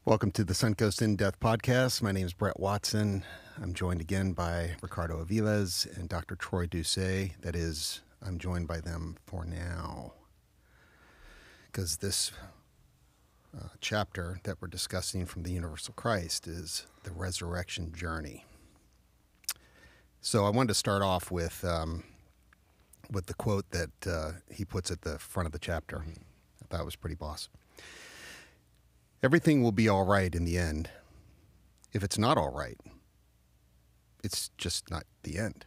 Welcome to the Suncoast In-Depth Podcast. My name is Brett Watson. I'm joined again by Ricardo Aviles and Dr. Troy Doucet. That is, I'm joined by them for now. Because this chapter that we're discussing from the Universal Christ is the resurrection journey. So I wanted to start off with the quote that he puts at the front of the chapter. I thought it was pretty boss. Everything will be all right in the end. If it's not all right, it's just not the end.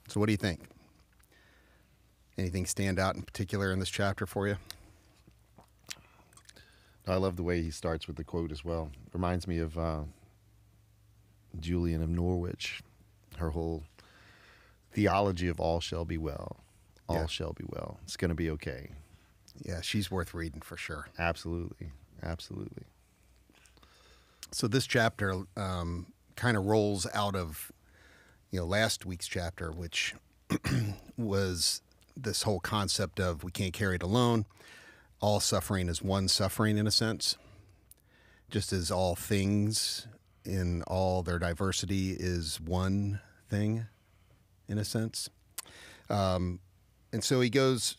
So what do you think? Anything stand out in particular in this chapter for you? I love the way he starts with the quote as well. Reminds me of Julian of Norwich, her whole theology of all shall be well. All shall be well. It's going to be okay. Yeah, she's worth reading for sure. Absolutely. Absolutely. So this chapter kind of rolls out of, last week's chapter, which was this whole concept of we can't carry it alone. All suffering is one suffering in a sense, just as all things in all their diversity is one thing in a sense. And so he goes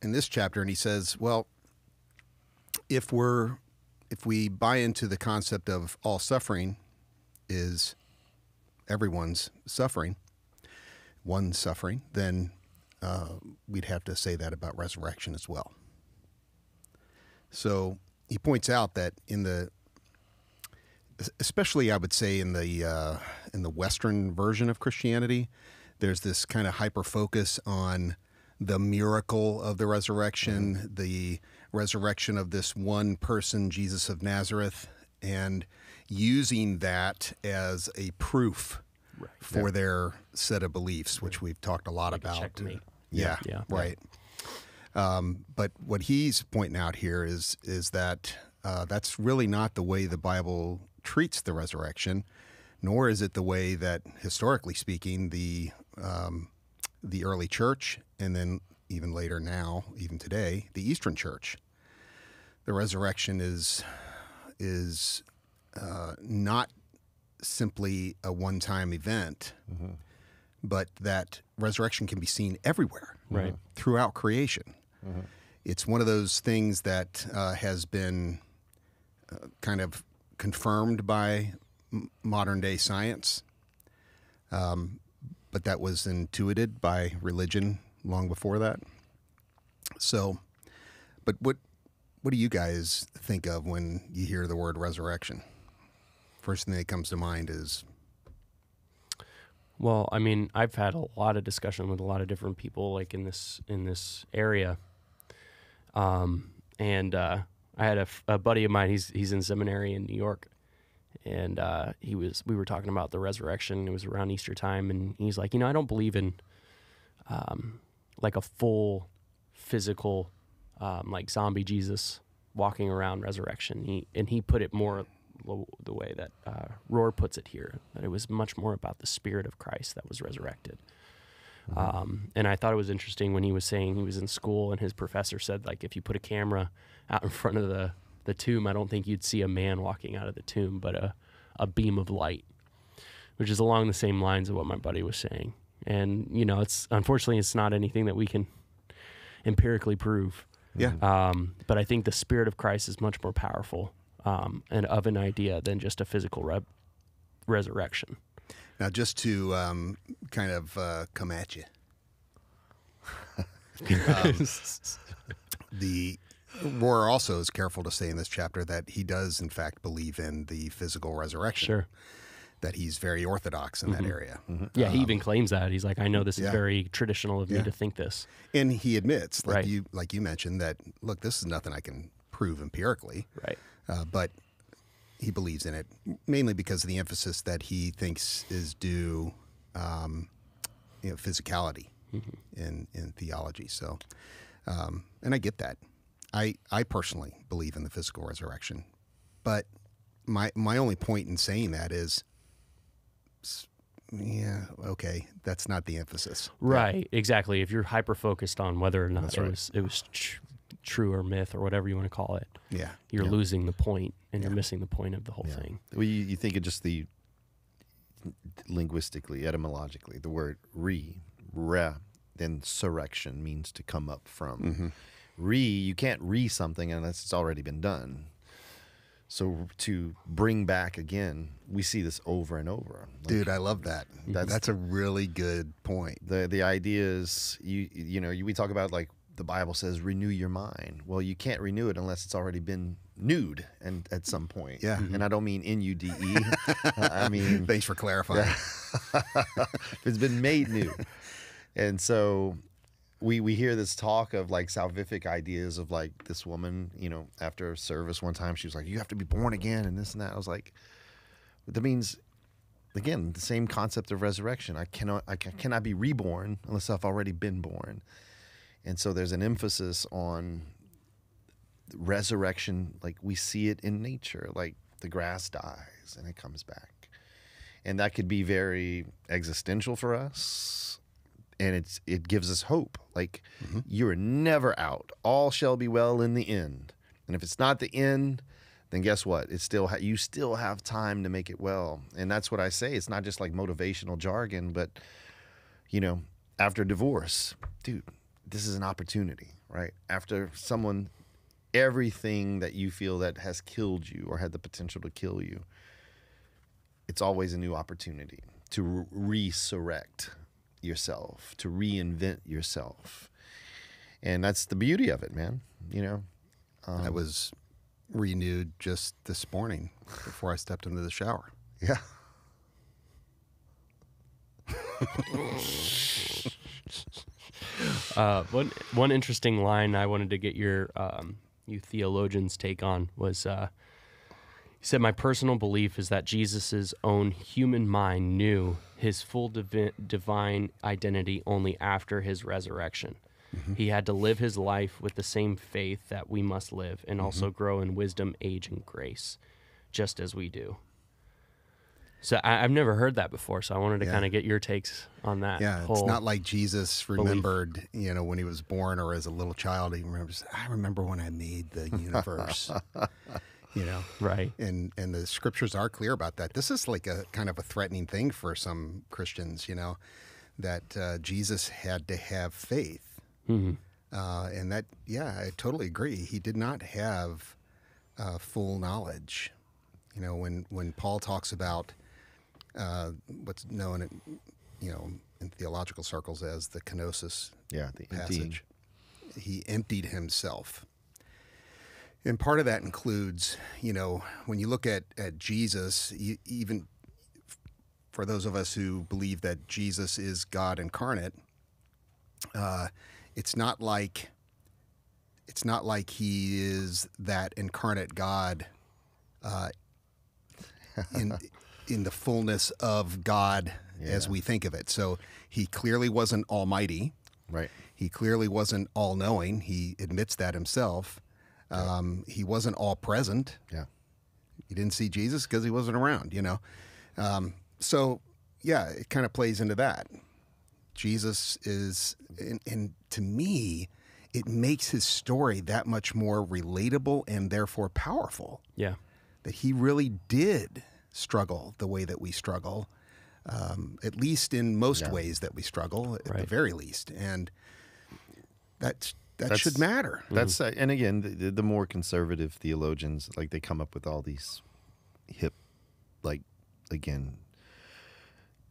in this chapter and he says, well, if we buy into the concept of all suffering is everyone's suffering, one suffering, then we'd have to say that about resurrection as well. So he points out that especially I would say in the Western version of Christianity, there's this kind of hyper focus on the miracle of the resurrection, the resurrection of this one person, Jesus of Nazareth, and using that as a proof for their set of beliefs, which we've talked a lot about. Checkmate. Yeah, right. But what he's pointing out here is that that's really not the way the Bible treats the resurrection, nor is it the way that, historically speaking, the early church, and then even later now, even today, the Eastern Church. The resurrection is not simply a one-time event, but that resurrection can be seen everywhere, throughout creation. It's one of those things that has been kind of confirmed by modern-day science, but that was intuited by religion long before that. So, but what do you guys think of when you hear the word resurrection? First thing that comes to mind is... Well, I mean, I've had a lot of discussion with a lot of different people, like in this area, and I had a buddy of mine. He's in seminary in New York, and we were talking about the resurrection. It was around Easter time, and he's like, I don't believe in like a full physical like zombie Jesus walking around resurrection. He put it more the way that Rohr puts it here, that it was much more about the Spirit of Christ that was resurrected. And I thought it was interesting when he was saying he was in school and his professor said, like, if you put a camera out in front of the tomb, I don't think you'd see a man walking out of the tomb, but a beam of light, which is along the same lines of what my buddy was saying. And, unfortunately, it's not anything that we can empirically prove. Yeah. But I think the Spirit of Christ is much more powerful and of an idea than just a physical resurrection. Now, just to kind of come at you, the Rohr also is careful to say in this chapter that he does, in fact, believe in the physical resurrection. Sure. That he's very orthodox in that area. Yeah, he even claims that. He's like, I know this is very traditional of me to think this. And he admits, like you mentioned, that, look, this is nothing I can prove empirically. Right. But he believes in it, mainly because of the emphasis that he thinks is due physicality in theology. So, and I get that. I personally believe in the physical resurrection. But my only point in saying that is, okay, that's not the emphasis. Right, exactly. If you're hyper-focused on whether or not it was true or myth or whatever you want to call it. Yeah. You're losing the point, and Yeah. you're missing the point of the whole thing. Well, you think of just the linguistically, etymologically, the word re, then surrection means to come up from. You can't re something unless it's already been done. So to bring back again, we see this over and over. Like, Dude, I love that. That's a really good point. the idea is, we talk about, like, the Bible says, renew your mind. Well, you can't renew it unless it's already been nude and at some point. Yeah. And I don't mean N-U-D-E. I mean, Thanks for clarifying. it's been made new. And so we hear this talk of, like, salvific ideas of, like, this woman, after service one time, she was like, you have to be born again and this and that. I was like, that means, again, the same concept of resurrection. I cannot be reborn unless I've already been born. And so there's an emphasis on resurrection. Like, we see it in nature, like the grass dies and it comes back. And that could be very existential for us. And it gives us hope. Like, you're never out. All shall be well in the end. And if it's not the end, then guess what? It's still you still have time to make it well. And that's what I say. It's not just like motivational jargon, but, after divorce, dude, this is an opportunity, right? After everything that you feel that has killed you or had the potential to kill you, it's always a new opportunity to resurrect yourself, to reinvent yourself. And that's the beauty of it, man. I was renewed just this morning before I stepped into the shower. Yeah. One interesting line I wanted to get your you theologians' take on was he said, my personal belief is that Jesus' own human mind knew his full divine identity only after his resurrection. He had to live his life with the same faith that we must live and also grow in wisdom, age, and grace, just as we do. So I've never heard that before, so I wanted to kind of get your takes on that. Yeah, it's not like Jesus remembered, when he was born or as a little child, he remembers, I remember when I made the universe, Right. And the scriptures are clear about that. This is like a kind of a threatening thing for some Christians, that Jesus had to have faith. And that, I totally agree. He did not have full knowledge. When Paul talks about what's known, in theological circles as the kenosis the passage, he emptied himself. And part of that includes, when you look at Jesus, even for those of us who believe that Jesus is God incarnate, it's not like he is that incarnate God in the fullness of God as we think of it. So he clearly wasn't almighty. Right. He clearly wasn't all-knowing. He admits that himself. He wasn't all-present. Yeah. You didn't see Jesus because he wasn't around, So, it kind of plays into that. Jesus is, and to me, it makes his story that much more relatable and therefore powerful. Yeah. That he really did struggle the way that we struggle, at least in most ways that we struggle, at the very least. And that should matter. That's and again, the more conservative theologians, like, they come up with all these hip, like, again,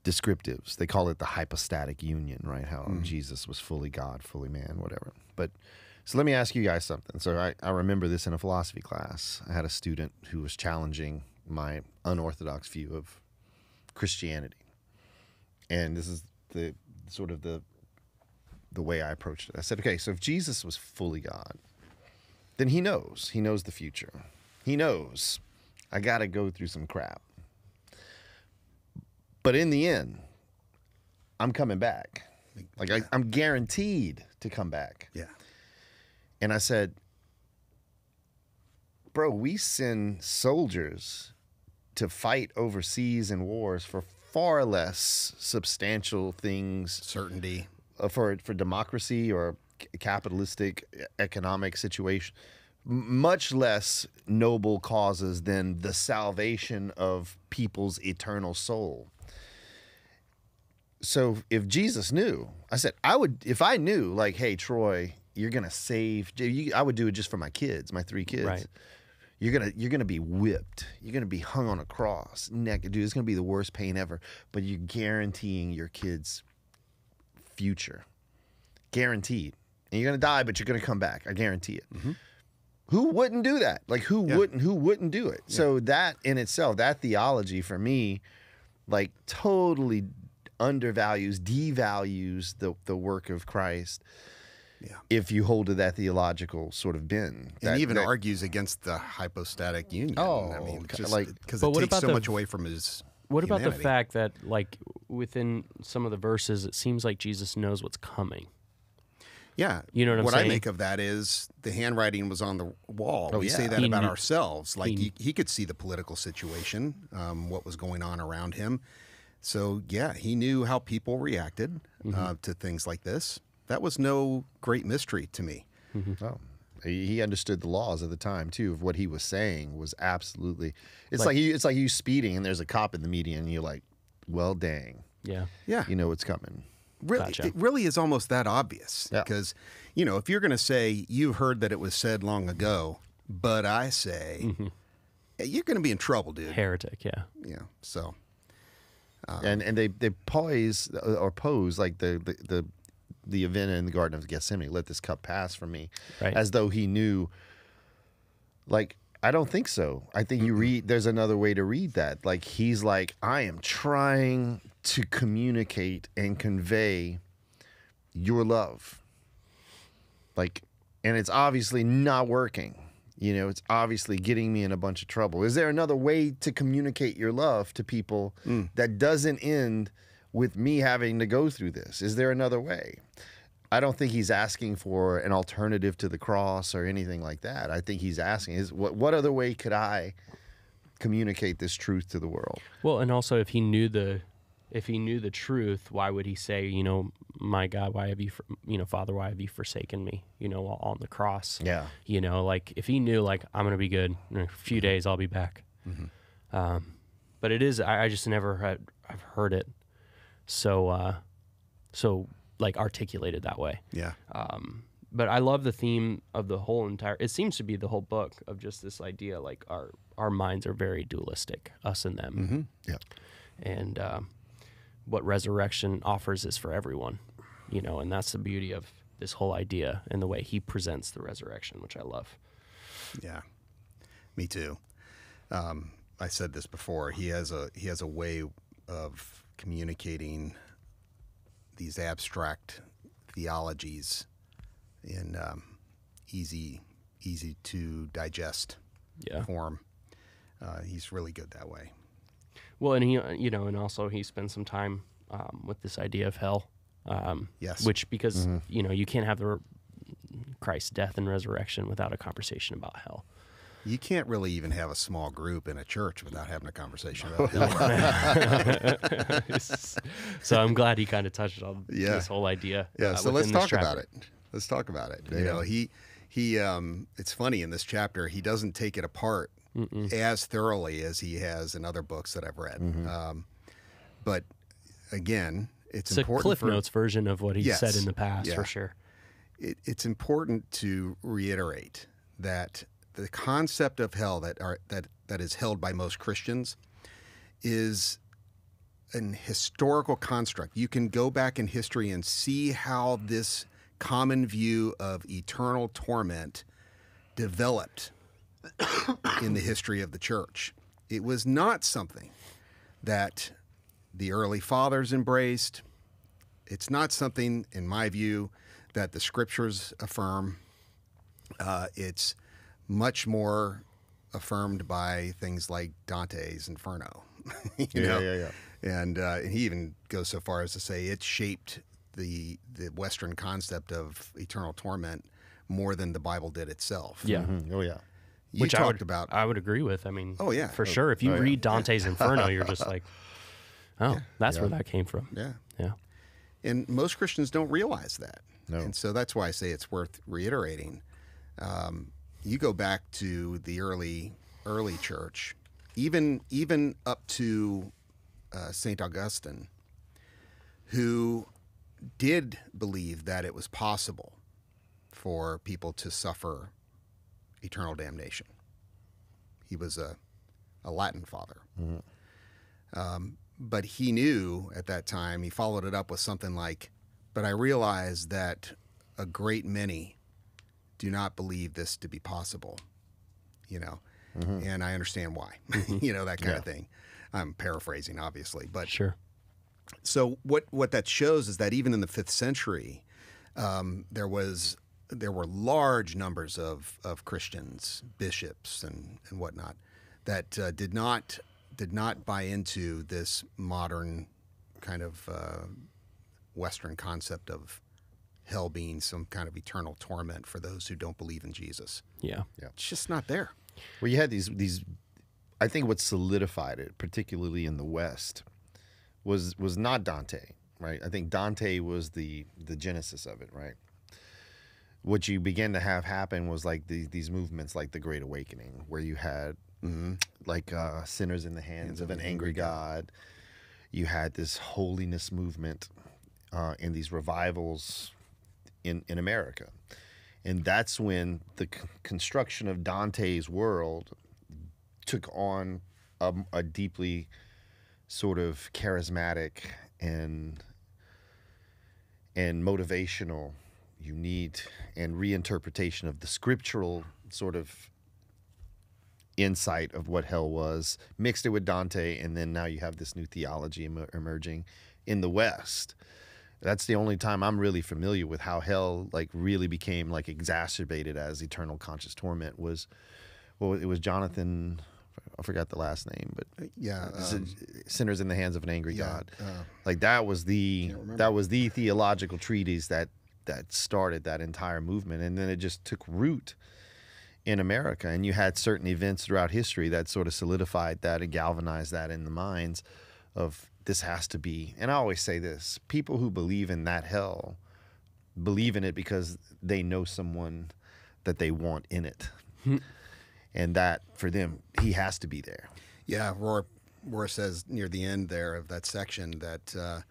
descriptives. They call it the hypostatic union, right? How Jesus was fully God, fully man, whatever. But so let me ask you guys something. So I remember this in a philosophy class. I had a student who was challenging my unorthodox view of Christianity. And this is the sort of the way I approached it. I said, okay, so if Jesus was fully God, then he knows the future. He knows I got to go through some crap. But in the end, I'm coming back. Like, I'm guaranteed to come back. Yeah. And I said, bro, we send soldiers to fight overseas in wars for far less substantial things. Certainty. For democracy or capitalistic economic situation, much less noble causes than the salvation of people's eternal soul. So if Jesus knew, I said, if I knew, like, hey, Troy, you're going to save, I would do it just for my kids, my 3 kids. Right. You're gonna be whipped. You're gonna be hung on a cross, naked, dude. It's gonna be the worst pain ever. But you're guaranteeing your kids' future, guaranteed. And you're gonna die, but you're gonna come back. I guarantee it. Mm-hmm. Who wouldn't do that? Like who wouldn't? Who wouldn't do it? Yeah. So that in itself, that theology for me, like totally undervalues, devalues the work of Christ. Yeah. If you hold to that theological sort of bend, And even argues against the hypostatic union. Oh, I mean, okay. just Like- because But it what takes about so the- much away from his. What about the humanity. fact that, like, within some of the verses, it seems like Jesus knows what's coming? Yeah, You know what I'm what saying? I make of that is the handwriting was on the wall. Oh, We yeah. say that He about knew- ourselves. Like he- he could see the political situation, what was going on around him. So yeah, he knew how people reacted to things like this. That was no great mystery to me. Oh. He understood the laws at the time too. Of what he was saying was absolutely. It's like you speeding and there's a cop in the median and you're like, well, dang, Yeah. Yeah, you know what's coming. really, Gotcha. it really is almost that obvious. Yeah. Because if you're going to say you've heard that it was said long ago, but I say, you're going to be in trouble, dude. Heretic, yeah. Yeah. So And they pose like the event in the Garden of Gethsemane. Let this cup pass from me, Right. as though he knew. Like, I don't think so. I think you read. There's another way to read that. Like he's like, I am trying to communicate and convey your love. Like, and it's obviously not working. It's obviously getting me in a bunch of trouble. Is there another way to communicate your love to people that doesn't end with me having to go through this? Is there another way? I don't think he's asking for an alternative to the cross or anything like that. I think he's asking what other way could I communicate this truth to the world? Well, and also if he knew the truth, why would he say, my God, why have you, Father, why have you forsaken me? On the cross. Yeah. Like if he knew, like, I'm gonna be good in a few days, I'll be back. But it is. I just never I've heard it so like articulated that way. yeah. But I love the theme of the whole entire. It seems to be the whole book of just this idea, like our minds are very dualistic, us and them. Yeah. And what resurrection offers is for everyone, and that's the beauty of this whole idea and the way he presents the resurrection, which I love. Yeah, me too. I said this before. He has a way of communicating these abstract theologies in easy to digest form. He's really good that way. Well, and he, and also he spends some time with this idea of hell. Yes. Which, because, you can't have Christ's death and resurrection without a conversation about hell. You can't really even have a small group in a church without having a conversation about hell. So I'm glad he kind of touched on Yeah. this whole idea. Yeah, so let's within this talk about chapter. it. Let's talk about it. Yeah. He it's funny in this chapter, he doesn't take it apart as thoroughly as he has in other books that I've read. But again, it's It's a important Cliff for Notes version of what he Yes. said in the past, Yeah. for sure. it's important to reiterate that the concept of hell that is held by most Christians is an historical construct. You can go back in history and see how this common view of eternal torment developed in the history of the church. It was not something that the early fathers embraced. It's not something, in my view, that the scriptures affirm. It's much more affirmed by things like Dante's Inferno. Yeah. And he even goes so far as to say it shaped the Western concept of eternal torment more than the Bible did itself. Yeah. Oh yeah. You Which talked about. I would agree with. I mean, Oh, yeah. for sure. If you Oh, yeah. read Dante's Inferno, you're just like, oh, that's where that came from. Yeah. Yeah. And most Christians don't realize that. No. And so that's why I say it's worth reiterating. You go back to the early church, even up to St. Augustine, who did believe that it was possible for people to suffer eternal damnation. He was a Latin father. But he knew at that time, he followed it up with something like, but I realize that a great many do not believe this to be possible, and I understand why, that kind of thing. I'm paraphrasing, obviously, but Sure. so what that shows is that even in the 5th century, there were large numbers of Christians, bishops and whatnot, that did not buy into this modern kind of Western concept of hell being some kind of eternal torment for those who don't believe in Jesus. Yeah. It's just not there. Well, you had these. I think what solidified it, particularly in the West, was not Dante, right? I think Dante was the genesis of it, right? What you began to have happen was like these movements, like the Great Awakening, where you had like sinners in the hands of an angry God. You had this holiness movement and these revivals in America. And that's when the construction of Dante's world took on a deeply sort of charismatic and motivational, unique and reinterpretation of the scriptural sort of insight of what hell was, mixed it with Dante, and then now you have this new theology emerging in the West. That's the only time I'm really familiar with how hell like really became like exacerbated as eternal conscious torment was, well, it was Jonathan, I forgot the last name, but Sinners in the Hands of an Angry God. Like that was the theological treatise that started that entire movement, and then it just took root in America, and you had certain events throughout history that sort of solidified that and galvanized that in the minds of this has to be. And I always say this, people who believe in that hell believe in it because they know someone that they want in it. And that for them, he has to be there. Yeah, Rohr says near the end there of that section that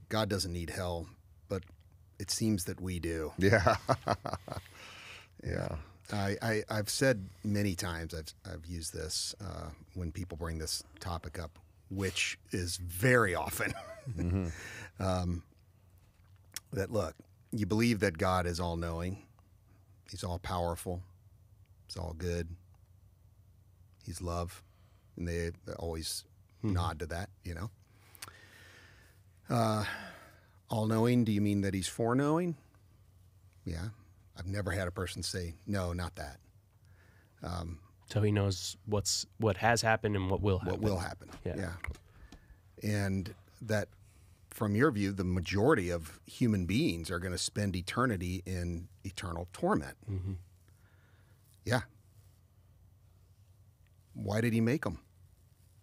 God doesn't need hell, but it seems that we do. Yeah. Yeah. I've said many times, I've used this when people bring this topic up, which is very often, that look, you believe that God is all-knowing, he's all-powerful, he's all good, he's love, and they always nod to that, all-knowing, do you mean that he's foreknowing? Yeah. I've never had a person say, no, not that. So he knows what has happened and what will happen. What will happen, Yeah. And that, from your view, the majority of human beings are going to spend eternity in eternal torment. Yeah. Why did he make them?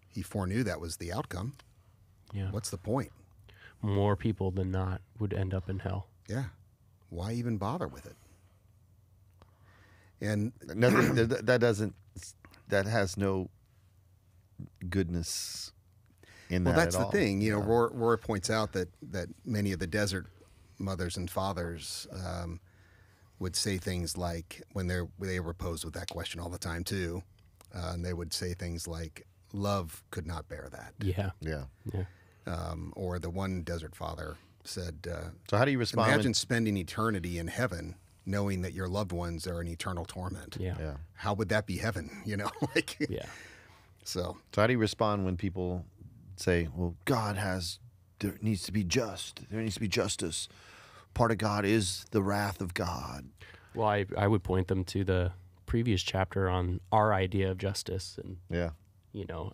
He foreknew that was the outcome. Yeah. What's the point? More people than not would end up in hell. Yeah. Why even bother with it? And nothing that has no goodness in that. Well, that's at the all. thing. Rohr points out that many of the desert mothers and fathers would say things like, when they were posed with that question all the time too, and they would say things like, "Love could not bear that." Yeah. Or the one desert father said, so how do you respond? Imagine spending eternity in heaven knowing that your loved ones are in eternal torment. Yeah. How would that be heaven? Yeah. So how do you respond when people say, well, there needs to be justice. Part of God is the wrath of God. Well, I would point them to the previous chapter on our idea of justice. And,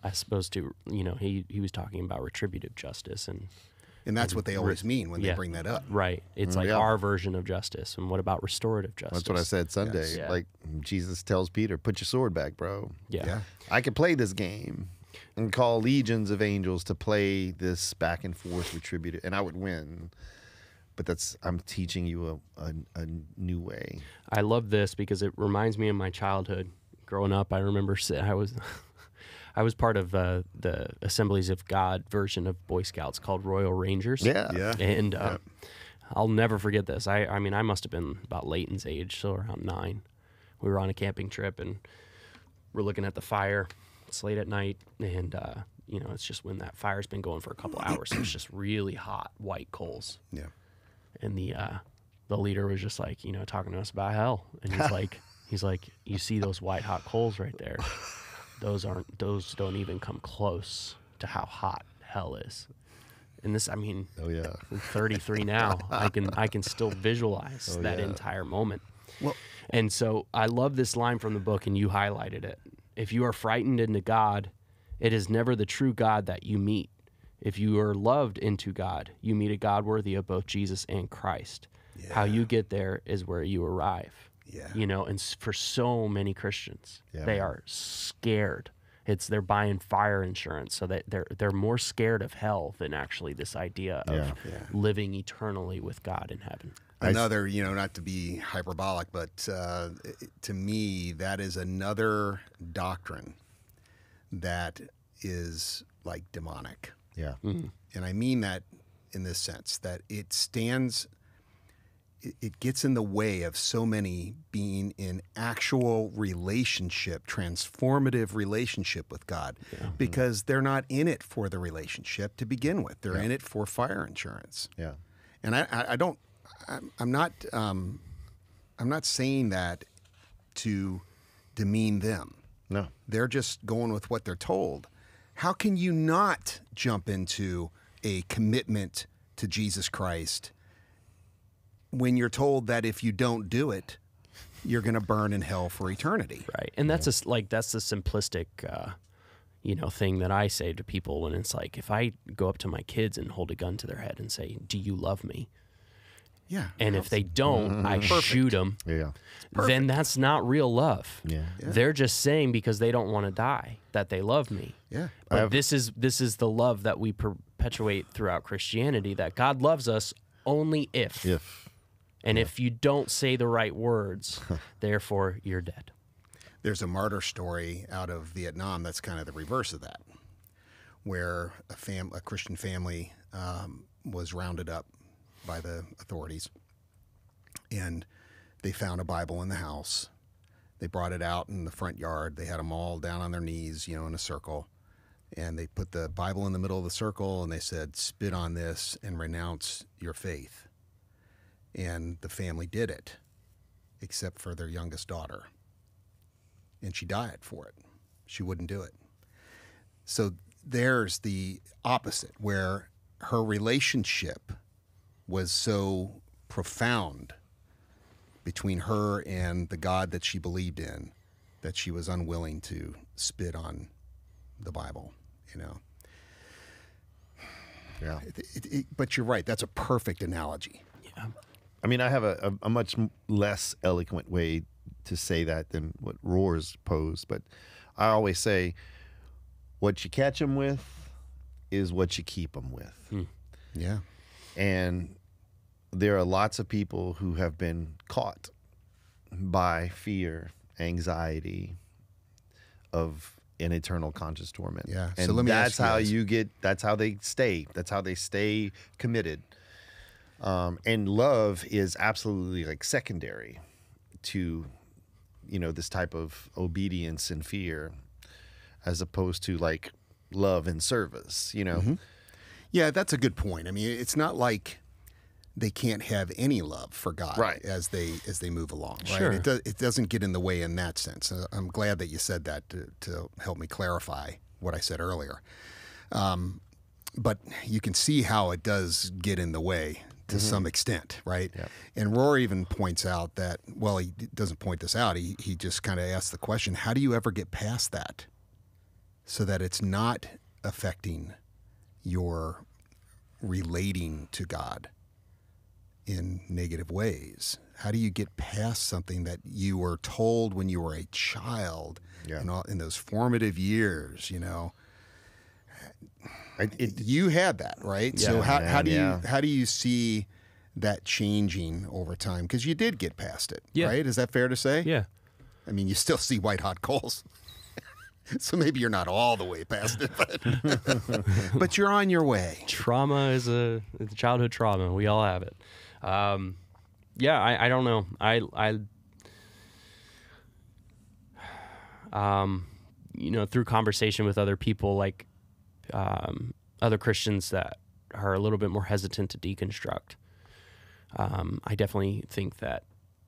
as opposed to, he was talking about retributive justice. And that's what they always mean when they bring that up. Right. It's like our version of justice. And what about restorative justice? That's what I said Sunday. Yes. Yeah. Like Jesus tells Peter, put your sword back, bro. Yeah. I can play this game. and call legions of angels to play this back and forth retributive, and I would win. But I'm teaching you a new way. I love this because it reminds me of my childhood. Growing up, I remember I was part of the Assemblies of God version of Boy Scouts called Royal Rangers. Yeah. And I'll never forget this. I mean, I must have been about Leighton's age, so around 9. We were on a camping trip, and we're looking at the fire. It's late at night, and it's just when that fire's been going for a couple hours, so it's just really hot, white coals. Yeah. And the leader was just like, talking to us about hell, and he's like, you see those white hot coals right there? Those don't even come close to how hot hell is. And this, I mean, yeah. I'm 33 now. I can still visualize that entire moment. Well, and so I love this line from the book, and you highlighted it. If you are frightened into God, it is never the true God that you meet. If you are loved into God, you meet a God worthy of both Jesus and Christ. Yeah. How you get there is where you arrive. Yeah. And for so many Christians, they are scared. They're buying fire insurance, so that they're more scared of hell than actually this idea of living eternally with God in heaven. Another, not to be hyperbolic, but to me, that is another doctrine that is like demonic. Yeah. Mm-hmm. And I mean that in this sense, that it gets in the way of so many being in actual relationship, transformative relationship with God, because they're not in it for the relationship to begin with. They're in it for fire insurance. Yeah. And I'm not saying that to demean them. No. They're just going with what they're told. How can you not jump into a commitment to Jesus Christ when you're told that if you don't do it, you're going to burn in hell for eternity? Right. And that's that's the simplistic thing that I say to people when it's like, if I go up to my kids and hold a gun to their head and say, "Do you love me?" Yeah. And if they don't, I shoot them. Yeah. Then that's not real love. Yeah. They're just saying because they don't want to die that they love me. Yeah. But this is the love that we perpetuate throughout Christianity, that God loves us only if. And if you don't say the right words, therefore you're dead. There's a martyr story out of Vietnam that's kind of the reverse of that, where a Christian family was rounded up by the authorities, and they found a Bible in the house. They brought it out in the front yard. They had them all down on their knees, in a circle, and they put the Bible in the middle of the circle, and they said, "Spit on this and renounce your faith." And the family did it, except for their youngest daughter, and she died for it. She wouldn't do it. So there's the opposite, where her relationship was so profound between her and the God that she believed in that she was unwilling to spit on the Bible, Yeah. But you're right. That's a perfect analogy. Yeah. I mean, I have a much less eloquent way to say that than what Rohr's posed, but I always say, what you catch them with is what you keep them with. Yeah. And there are lots of people who have been caught by fear, anxiety of an eternal conscious torment. Yeah. And so let me that's ask how you guys. that's how they stay. That's how they stay committed. And love is absolutely like secondary to, this type of obedience and fear, as opposed to like love and service, Mm-hmm. Yeah, that's a good point. I mean, it's not like they can't have any love for God, right, as they move along. Right? Sure. It doesn't get in the way in that sense. I'm glad that you said that to help me clarify what I said earlier. But you can see how it does get in the way to some extent, right? Yeah. And Rohr even points out that, well, he doesn't point this out. He just kind of asks the question, how do you ever get past that so that it's not affecting your relating to God in negative ways? How do you get past something that you were told when you were a child, in those formative years, You had that, right? Yeah, so how man, how do you see that changing over time? Because you did get past it, Yeah. right? Is that fair to say? Yeah. I mean, you still see white hot coals. So maybe you're not all the way past it, but you're on your way. Trauma is a childhood trauma. We all have it. Yeah, I don't know. Through conversation with other people, like other Christians that are a little bit more hesitant to deconstruct, I definitely think that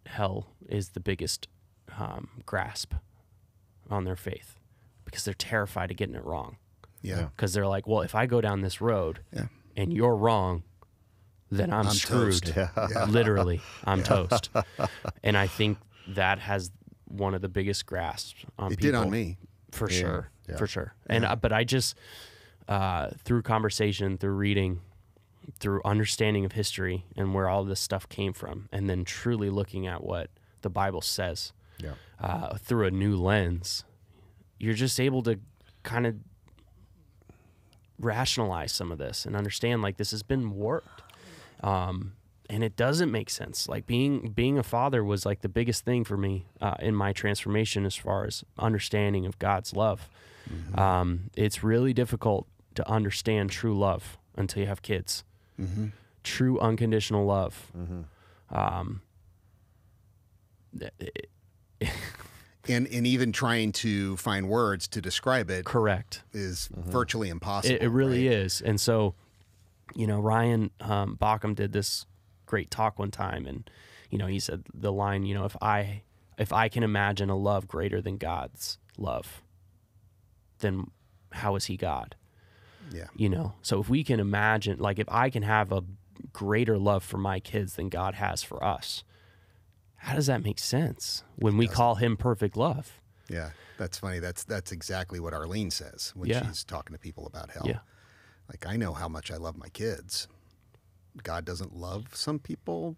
hell is the biggest grasp on their faith, because they're terrified of getting it wrong. Yeah. Because they're like, well, if I go down this road Yeah. and you're wrong, then I'm screwed. toast. Yeah. Literally, I'm toast. And I think that has one of the biggest grasps on It people. did on me. For sure. Yeah. For sure. And but I just, through conversation, through reading, through understanding of history and where all this stuff came from, and then truly looking at what the Bible says through a new lens, you're just able to kind of rationalize some of this and understand, like, this has been warped. And it doesn't make sense. Like being a father was like the biggest thing for me in my transformation as far as understanding of God's love. Mm-hmm. It's really difficult to understand true love until you have kids. Mm-hmm. True unconditional love. Mm-hmm. And even trying to find words to describe it Correct. is virtually impossible. It really right? is. And so, Ryan Bauckham did this great talk one time, and he said the line, if I can imagine a love greater than God's love, then how is he God? Yeah. So if we can imagine, like, if I can have a greater love for my kids than God has for us, how does that make sense when we call him perfect love? Yeah. That's funny. That's exactly what Arlene says when she's talking to people about hell. Yeah. Like, I know how much I love my kids. God doesn't love some people,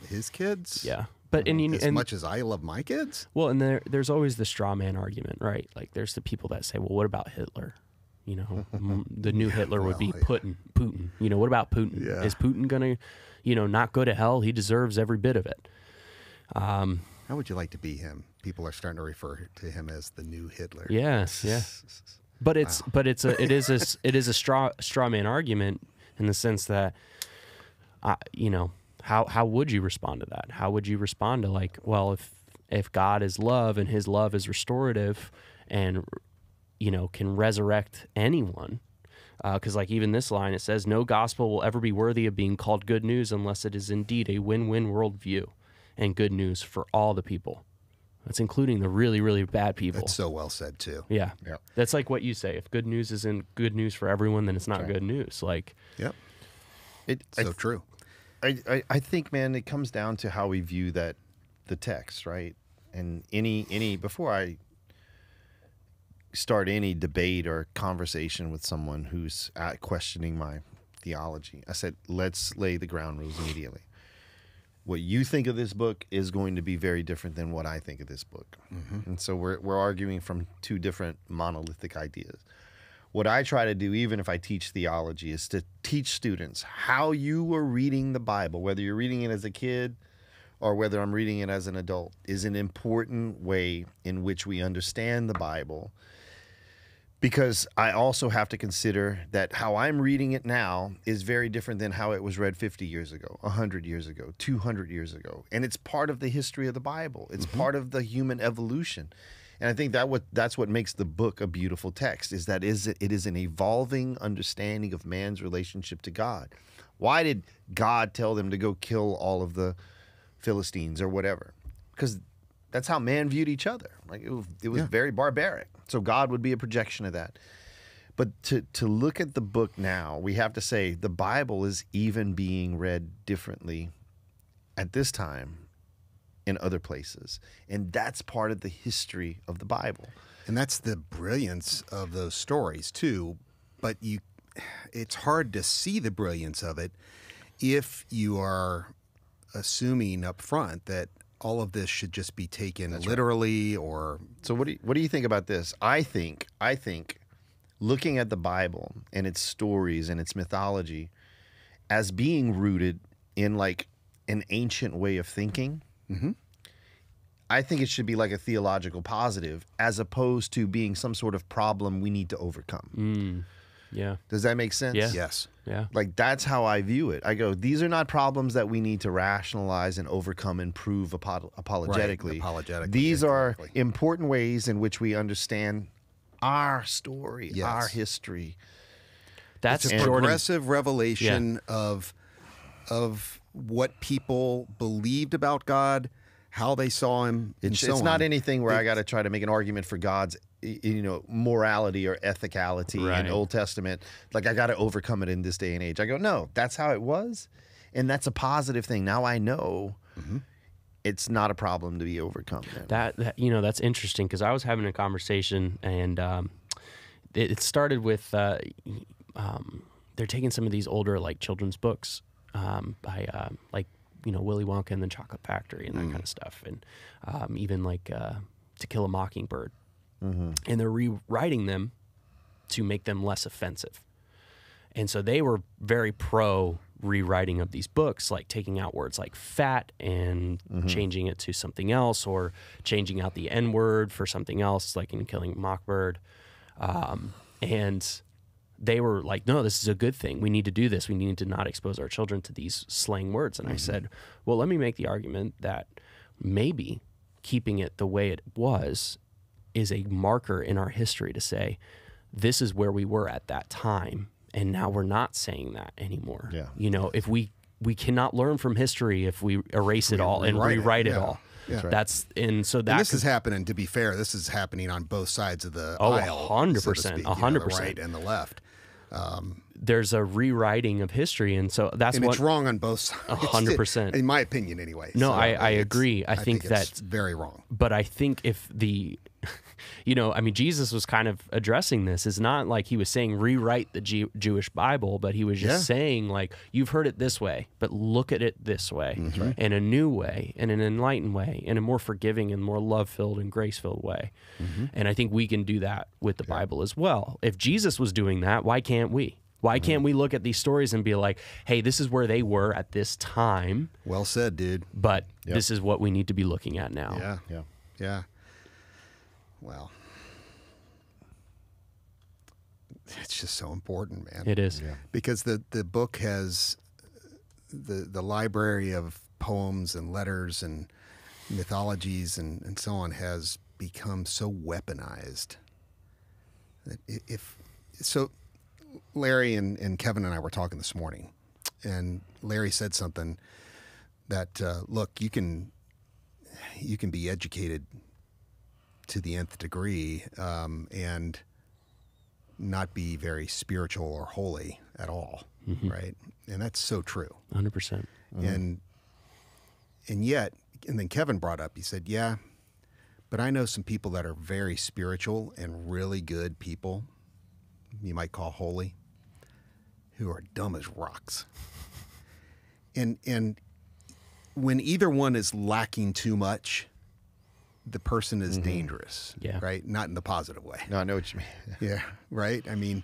his kids. Yeah. But as much as I love my kids. Well, and there's always the straw man argument, right? Like, there's the people that say, well, what about Hitler? The new Hitler would be Putin. What about Putin? Yeah. Is Putin going to, not go to hell? He deserves every bit of it. How would you like to be him? People are starting to refer to him as the new Hitler. Yes, yeah. But it is a straw man argument in the sense that, how would you respond to that? How would you respond to, like, well, if God is love and his love is restorative and, can resurrect anyone, because, like, even this line, it says, no gospel will ever be worthy of being called good news unless it is indeed a win-win worldview and good news for all the people. That's including the really, really bad people. That's so well said, too. Yeah. Yep. That's like what you say. If good news isn't good news for everyone, then it's not good news. Like, Yep. So True. I think, man, it comes down to how we view the text, right? And before I start any debate or conversation with someone who's questioning my theology, I said, let's lay the ground rules immediately. What you think of this book is going to be very different than what I think of this book. Mm-hmm. And so we're arguing from two different monolithic ideas. What I try to do, even if I teach theology, is to teach students how you are reading the Bible, whether you're reading it as a kid or whether I'm reading it as an adult, is an important way in which we understand the Bible. Because I also have to consider that how I'm reading it now is very different than how it was read 50 years ago, 100 years ago, 200 years ago. And it's part of the history of the Bible. It's part of the human evolution. And I think that's what makes the book a beautiful text, is that it is an evolving understanding of man's relationship to God. Why did God tell them to go kill all of the Philistines or whatever? Because that's how man viewed each other. Like, it was very barbaric. So God would be a projection of that. But to look at the book now, we have to say the Bible is even being read differently at this time in other places. And that's part of the history of the Bible. And that's the brilliance of those stories, too. But it's hard to see the brilliance of it if you are assuming up front that all of this should just be taken literally or... So what do you think about this? I think looking at the Bible and its stories and its mythology as being rooted in like an ancient way of thinking, I think it should be like a theological positive as opposed to being some sort of problem we need to overcome. Yeah. Does that make sense? Yeah. Yes. Yeah. Like, that's how I view it. I go, these are not problems that we need to rationalize and overcome and prove apologetically. Right, apologetically, These are exactly. important ways in which we understand our story, Yes. our history. That's It's a Jordan. progressive revelation of what people believed about God, how they saw him, and It's so not on. anything where I got to try to make an argument for God's, morality or ethicality Right. in Old Testament. Like, I got to overcome it in this day and age. I go, no, that's how it was, and that's a positive thing. Now I know it's not a problem to be overcome. Then. That's interesting because I was having a conversation and it started with they're taking some of these older like children's books by Willy Wonka and the Chocolate Factory and that kind of stuff, and even like To Kill a Mockingbird, and they're rewriting them to make them less offensive. And so they were very pro rewriting of these books, like taking out words like fat and changing it to something else, or changing out the N word for something else, like in Killing a Mockingbird. And they were like, no, this is a good thing. We need to do this. We need to not expose our children to these slang words. And I said, well, let me make the argument that maybe keeping it the way it was is a marker in our history to say, this is where we were at that time. And now we're not saying that anymore. Yeah. If we cannot learn from history if we erase it all and rewrite it all. Yeah. That's and so that And this is happening. To be fair, this is happening on both sides of the aisle. 100%, so to speak, 100%. the right and the left. there's a rewriting of history, and so that's And what it's wrong on both sides. 100%. In my opinion, anyway. No, So I it's- agree. I think it's that's very wrong. But I think if the, Jesus was kind of addressing this. It's not like he was saying rewrite the Jewish Bible, but he was just saying like, you've heard it this way, but look at it this way, in a new way, in an enlightened way, in a more forgiving and more love-filled and grace-filled way. And I think we can do that with the Bible as well. If Jesus was doing that, why can't we? Why can't we look at these stories and be like, hey, this is where they were at this time, Well said, dude. but this is what we need to be looking at now. Yeah. Well, it's just so important, man. It is. Because the book has the library of poems and letters and mythologies and so on has become so weaponized that Larry and Kevin and I were talking this morning, and Larry said something that look, you can be educated to the nth degree and not be very spiritual or holy at all, right? And that's so true. 100%. And yet, and then Kevin brought up, he said, yeah, but I know some people that are very spiritual and really good people, you might call holy, who are dumb as rocks. And when either one is lacking too much, the person is dangerous, right? Not in the positive way. No, I know what you mean. Yeah, right? I mean,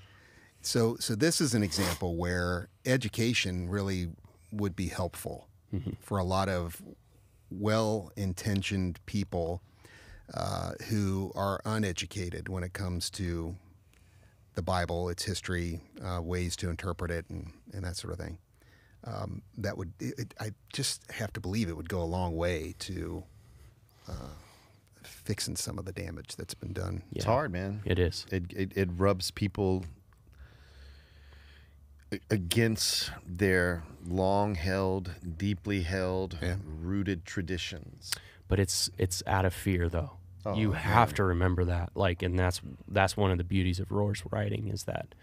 so this is an example where education really would be helpful for a lot of well-intentioned people who are uneducated when it comes to the Bible, its history, ways to interpret it, and that sort of thing. I just have to believe it would go a long way to fixing some of the damage that's been done. It's hard, man. It is. It rubs people against their long-held, deeply held, rooted traditions. But it's out of fear, though. You have to remember that. Like, and that's one of the beauties of Rohr's writing, is that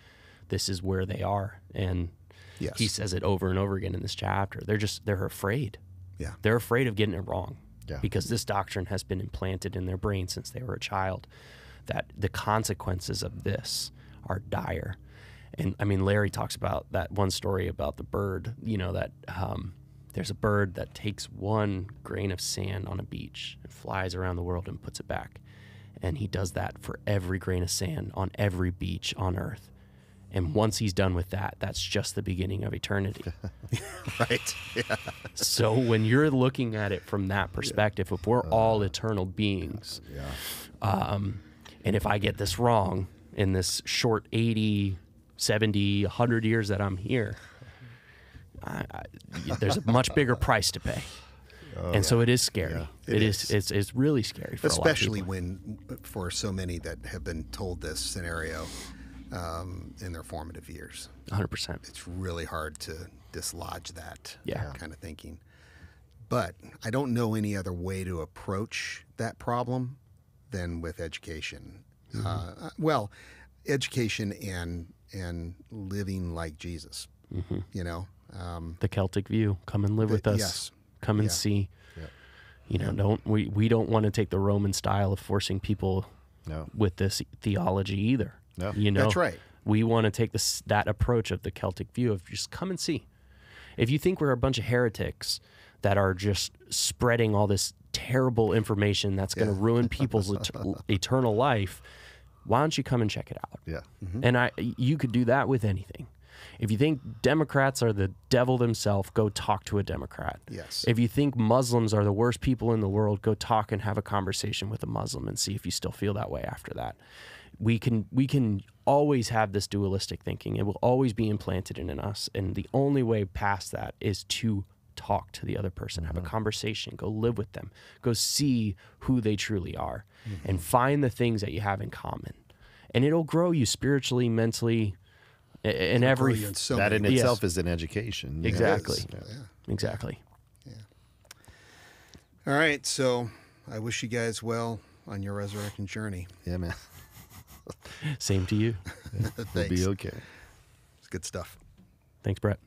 this is where they are, and he says it over and over again in this chapter. They're afraid. Yeah, they're afraid of getting it wrong. Yeah. Because this doctrine has been implanted in their brain since they were a child, that the consequences of this are dire. And I mean, Larry talks about that one story about the bird, that there's a bird that takes one grain of sand on a beach and flies around the world and puts it back. And he does that for every grain of sand on every beach on earth. And once he's done with that, that's just the beginning of eternity. Right. Yeah. So when you're looking at it from that perspective, if we're all eternal beings, and if I get this wrong in this short 80, 70, 100 years that I'm here, there's a much bigger price to pay. And so it is scary. Yeah, it is. It's really scary for especially a lot of people. when for so many that have been told this scenario in their formative years. 100%. It's really hard to dislodge that Yeah. kind of thinking. But I don't know any other way to approach that problem than with education. Well, education and living like Jesus. You know, The Celtic view. Come and live with us. yes. Come and Yeah. see. Yeah. You know, we don't want to take the Roman style of forcing people No. with this theology either. No. You know, That's right. We want to take that approach of the Celtic view of just come and see. If you think we're a bunch of heretics that are just spreading all this terrible information that's going to ruin people's eternal life, why don't you come and check it out? Yeah. And you could do that with anything. If you think Democrats are the devil themselves, go talk to a Democrat. Yes. If you think Muslims are the worst people in the world, go talk and have a conversation with a Muslim and see if you still feel that way after that. We can always have this dualistic thinking. It will always be implanted in us. And the only way past that is to talk to the other person, have a conversation, go live with them, go see who they truly are, and find the things that you have in common. And it'll grow you spiritually, mentally, in every... Grow you in so That in many ways. itself is an education. Yeah. Exactly. Yeah. Exactly. All right. So I wish you guys well on your resurrection journey. Yeah, man. Same to you. We'll Thanks. be okay. It's good stuff. Thanks, Brett.